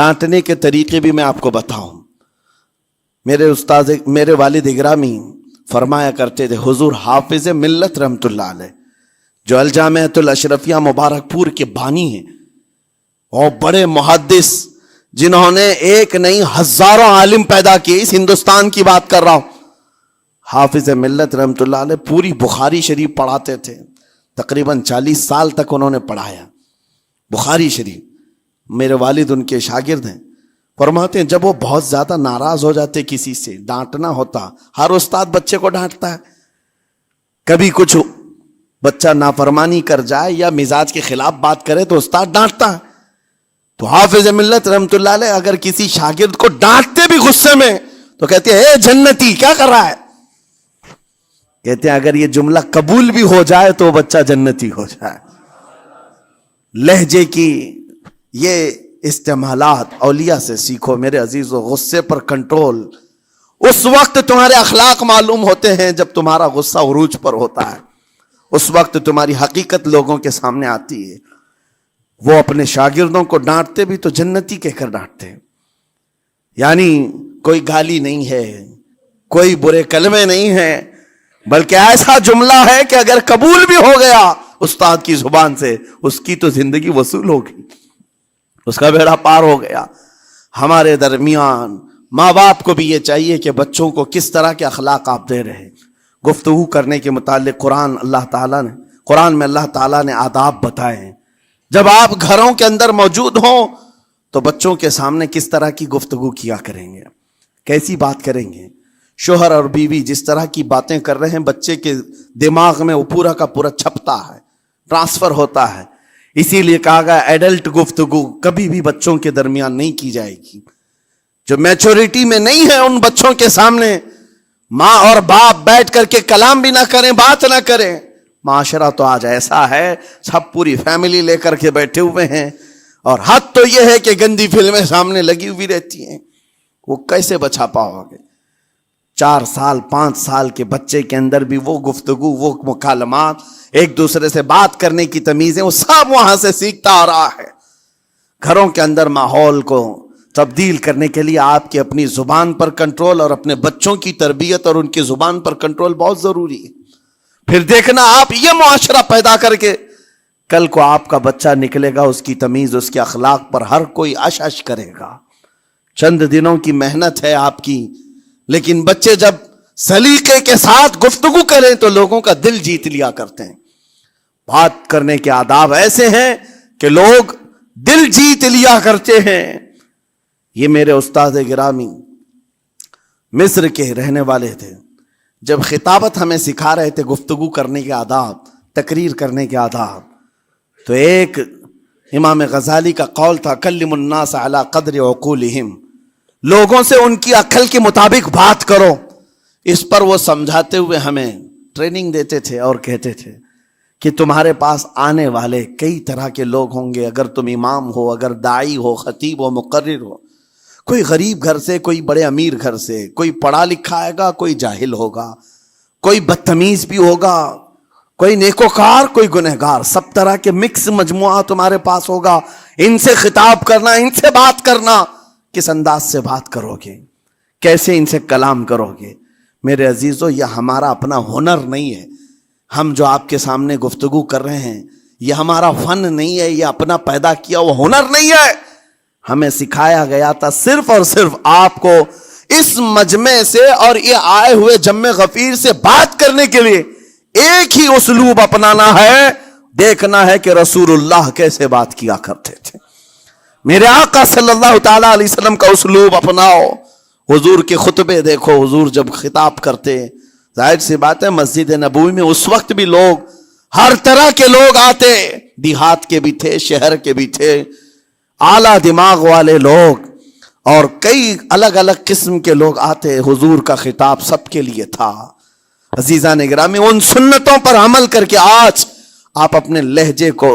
ڈانٹنے کے طریقے بھی میں آپ کو بتاؤں. میرے والد گرامی فرمایا کرتے تھے، حضور حافظ ملت رحمت اللہ علیہ جو الجامعۃ الاشرفیہ مبارک پور کے بانی ہیں اور بڑے محدث جنہوں نے ایک نہیں ہزاروں عالم پیدا کیے، اس ہندوستان کی بات کر رہا ہوں. حافظ ملت رحمت اللہ علیہ پوری بخاری شریف پڑھاتے تھے، تقریباً 40 سال تک انہوں نے پڑھایا بخاری شریف. میرے والد ان کے شاگرد ہیں. فرماتے ہیں جب وہ بہت زیادہ ناراض ہو جاتے کسی سے، ڈانٹنا ہوتا، ہر استاد بچے کو ڈانٹتا ہے، کبھی کچھ بچہ نافرمانی کر جائے یا مزاج کے خلاف بات کرے تو استاد ڈانٹتا ہے. تو حافظ ملت رحمت اللہ علیہ اگر کسی شاگرد کو ڈانٹتے بھی غصے میں تو کہتے ہیں اے جنتی کیا کر رہا ہے. کہتے ہیں اگر یہ جملہ قبول بھی ہو جائے تو بچہ جنتی ہو جائے. لہجے کی یہ استعمالات اولیاء سے سیکھو میرے عزیزو. غصے پر کنٹرول اس وقت تمہارے اخلاق معلوم ہوتے ہیں جب تمہارا غصہ عروج پر ہوتا ہے. اس وقت تمہاری حقیقت لوگوں کے سامنے آتی ہے. وہ اپنے شاگردوں کو ڈانٹتے بھی تو جنتی کہہ کر ڈانٹتے ہیں، یعنی کوئی گالی نہیں ہے، کوئی برے کلمے نہیں ہیں، بلکہ ایسا جملہ ہے کہ اگر قبول بھی ہو گیا استاد کی زبان سے اس کی تو زندگی وصول ہوگی، اس کا بیڑا پار ہو گیا. ہمارے درمیان ماں باپ کو بھی یہ چاہیے کہ بچوں کو کس طرح کے اخلاق آپ دے رہے. گفتگو کرنے کے متعلق قرآن میں اللہ تعالیٰ نے آداب بتائے ہیں. جب آپ گھروں کے اندر موجود ہوں تو بچوں کے سامنے کس طرح کی گفتگو کیا کریں گے، کیسی بات کریں گے. شوہر اور بیوی جس طرح کی باتیں کر رہے ہیں بچے کے دماغ میں وہ پورا کا پورا چھپتا ہے، ٹرانسفر ہوتا ہے. اسی لیے کہا گیا ایڈلٹ گفتگو کبھی بھی بچوں کے درمیان نہیں کی جائے گی. جو میچورٹی میں نہیں ہے ان بچوں کے سامنے ماں اور باپ بیٹھ کر کے کلام بھی نہ کریں، بات نہ کریں. معاشرہ تو آج ایسا ہے سب پوری فیملی لے کر کے بیٹھے ہوئے ہیں، اور حد تو یہ ہے کہ گندی فلمیں سامنے لگی ہوئی رہتی ہیں. وہ کیسے بچا پاؤ گے؟ 4 سال 5 سال کے بچے کے اندر بھی وہ گفتگو، وہ مکالمات، ایک دوسرے سے بات کرنے کی تمیزیں، وہ سب وہاں سے سیکھتا آ رہا ہے. گھروں کے اندر ماحول کو تبدیل کرنے کے لیے آپ کی اپنی زبان پر کنٹرول اور اپنے بچوں کی تربیت اور ان کی زبان پر کنٹرول بہت ضروری ہے. پھر دیکھنا آپ یہ معاشرہ پیدا کر کے کل کو آپ کا بچہ نکلے گا، اس کی تمیز، اس کے اخلاق پر ہر کوئی اش اش کرے گا. چند دنوں کی محنت ہے آپ کی، لیکن بچے جب سلیقے کے ساتھ گفتگو کریں تو لوگوں کا دل جیت لیا کرتے ہیں. بات کرنے کے آداب ایسے ہیں کہ لوگ دل جیت لیا کرتے ہیں. یہ میرے استاد گرامی مصر کے رہنے والے تھے. جب خطابت ہمیں سکھا رہے تھے گفتگو کرنے کے آداب، تقریر کرنے کے آداب، تو ایک امام غزالی کا قول تھا کلم الناس علی قدر عقولہم، لوگوں سے ان کی عقل کے مطابق بات کرو. اس پر وہ سمجھاتے ہوئے ہمیں ٹریننگ دیتے تھے اور کہتے تھے کہ تمہارے پاس آنے والے کئی طرح کے لوگ ہوں گے. اگر تم امام ہو، اگر داعی ہو، خطیب ہو، مقرر ہو، کوئی غریب گھر سے، کوئی بڑے امیر گھر سے، کوئی پڑھا لکھا آئے گا، کوئی جاہل ہوگا، کوئی بدتمیز بھی ہوگا، کوئی نیکوکار، کوئی گنہگار، سب طرح کے مکس مجموعہ تمہارے پاس ہوگا. ان سے خطاب کرنا، ان سے بات کرنا، کس انداز سے بات کرو گے، کیسے ان سے کلام کرو گے. میرے عزیزو یہ ہمارا اپنا ہنر نہیں ہے. ہم جو آپ کے سامنے گفتگو کر رہے ہیں یہ ہمارا فن نہیں ہے، یہ اپنا پیدا کیا وہ ہنر نہیں ہے. ہمیں سکھایا گیا تھا صرف اور صرف آپ کو اس مجمع سے اور یہ آئے ہوئے جمع غفیر سے بات کرنے کے لیے ایک ہی اسلوب اپنانا ہے. دیکھنا ہے کہ رسول اللہ کیسے بات کیا کرتے تھے. میرے آقا صلی اللہ تعالی علیہ وسلم کا اسلوب اپناؤ. حضور کے خطبے دیکھو، حضور جب خطاب کرتے، ظاہر سی بات ہے مسجد نبوی میں اس وقت بھی لوگ، ہر طرح کے لوگ آتے، دیہات کے بھی تھے، شہر کے بھی تھے، اعلیٰ دماغ والے لوگ اور کئی الگ الگ قسم کے لوگ آتے. حضور کا خطاب سب کے لیے تھا. عزیزان گرامی، ان سنتوں پر عمل کر کے آج آپ اپنے لہجے کو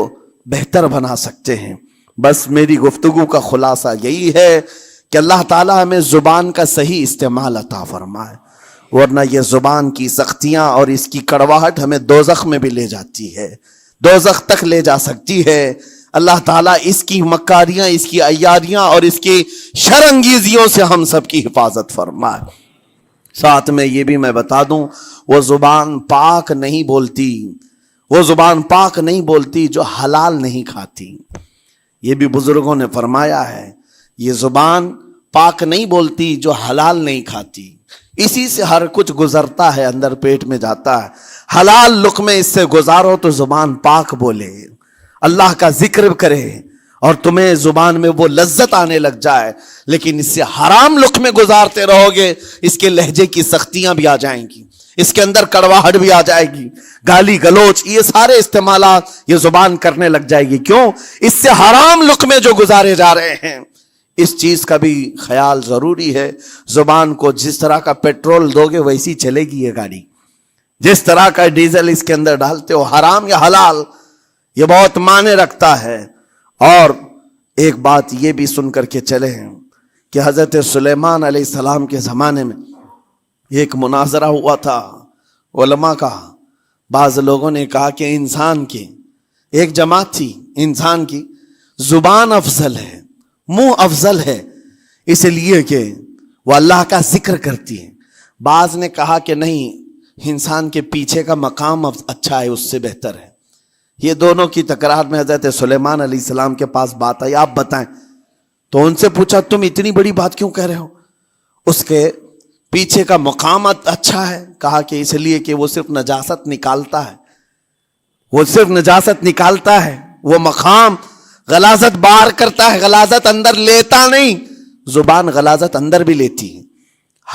بہتر بنا سکتے ہیں. بس میری گفتگو کا خلاصہ یہی ہے کہ اللہ تعالیٰ ہمیں زبان کا صحیح استعمال عطا فرمائے، ورنہ یہ زبان کی سختیاں اور اس کی کڑواہٹ ہمیں دوزخ میں بھی لے جاتی ہے، دوزخ تک لے جا سکتی ہے. اللہ تعالیٰ اس کی مکاریاں، اس کی عیاریاں اور اس کی شرانگیزیوں سے ہم سب کی حفاظت فرمائے۔ ساتھ میں یہ بھی میں بتا دوں، وہ زبان پاک نہیں بولتی، وہ زبان پاک نہیں بولتی جو حلال نہیں کھاتی۔ یہ بھی بزرگوں نے فرمایا ہے، یہ زبان پاک نہیں بولتی جو حلال نہیں کھاتی، اسی سے ہر کچھ گزرتا ہے، اندر پیٹ میں جاتا ہے۔ حلال لقمے اس سے گزارو تو زبان پاک بولے، اللہ کا ذکر کرے اور تمہیں زبان میں وہ لذت آنے لگ جائے، لیکن اس سے حرام لقمے گزارتے رہو گے، اس کے لہجے کی سختیاں بھی آ جائیں گی، اس کے اندر کڑواہٹ بھی آ جائے گی، گالی گلوچ، یہ سارے استعمالات یہ زبان کرنے لگ جائے گی۔ کیوں؟ اس سے حرام لقمے جو گزارے جا رہے ہیں۔ اس چیز کا بھی خیال ضروری ہے۔ زبان کو جس طرح کا پیٹرول دو گے ویسی چلے گی یہ گاڑی، جس طرح کا ڈیزل اس کے اندر ڈالتے ہو، حرام یا حلال، یہ بہت معنی رکھتا ہے۔ اور ایک بات یہ بھی سن کر کے چلے ہیں کہ حضرت سلیمان علیہ السلام کے زمانے میں ایک مناظرہ ہوا تھا علماء کا۔ بعض لوگوں نے کہا کہ انسان کی ایک جماعت تھی، انسان کی زبان افضل ہے، منہ افضل ہے، اس لیے کہ وہ اللہ کا ذکر کرتی ہے۔ بعض نے کہا کہ نہیں، انسان کے پیچھے کا مقام اچھا ہے، اس سے بہتر ہے۔ یہ دونوں کی تکرار میں حضرت سلیمان علیہ السلام کے پاس بات آئی، آپ بتائیں۔ تو ان سے پوچھا تم اتنی بڑی بات کیوں کہہ رہے ہو؟ اس کے پیچھے کا مقام اچھا ہے۔ کہا کہ اس لیے کہ وہ صرف نجاست نکالتا ہے، وہ صرف نجاست نکالتا ہے، وہ مقام غلاظت باہر کرتا ہے، غلاظت اندر لیتا نہیں۔ زبان غلاظت اندر بھی لیتی ہے،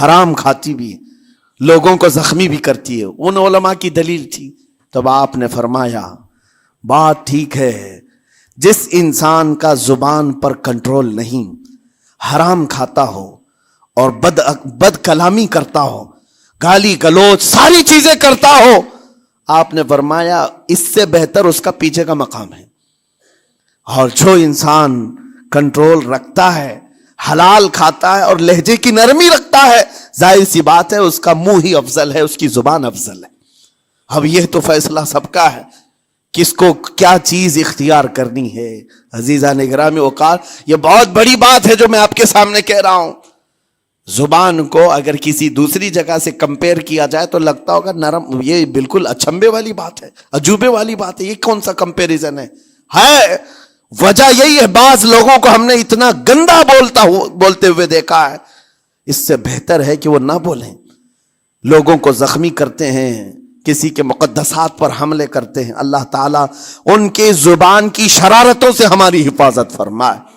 حرام کھاتی بھی ہے، لوگوں کو زخمی بھی کرتی ہے۔ ان علماء کی دلیل تھی۔ تب آپ نے فرمایا بات ٹھیک ہے، جس انسان کا زبان پر کنٹرول نہیں، حرام کھاتا ہو اور بد کلامی کرتا ہو، گالی گلوچ ساری چیزیں کرتا ہو، آپ نے فرمایا اس سے بہتر اس کا پیچھے کا مقام ہے۔ اور جو انسان کنٹرول رکھتا ہے، حلال کھاتا ہے اور لہجے کی نرمی رکھتا ہے، ظاہر سی بات ہے اس کا منہ ہی افضل ہے، اس کی زبان افضل ہے۔ اب یہ تو فیصلہ سب کا ہے، کس کو کیا چیز اختیار کرنی ہے۔ عزیزان گرامی اوقات، یہ بہت بڑی بات ہے جو میں آپ کے سامنے کہہ رہا ہوں۔ زبان کو اگر کسی دوسری جگہ سے کمپیئر کیا جائے تو لگتا ہوگا نرم، یہ بالکل اچنبے والی بات ہے، عجوبے والی بات ہے، یہ کون سا کمپیریزن ہے؟ وجہ یہی ہے، بعض لوگوں کو ہم نے اتنا گندا بولتے ہوئے دیکھا ہے، اس سے بہتر ہے کہ وہ نہ بولیں۔ لوگوں کو زخمی کرتے ہیں، کسی کے مقدسات پر حملے کرتے ہیں۔ اللہ تعالیٰ ان کے زبان کی شرارتوں سے ہماری حفاظت فرمائے۔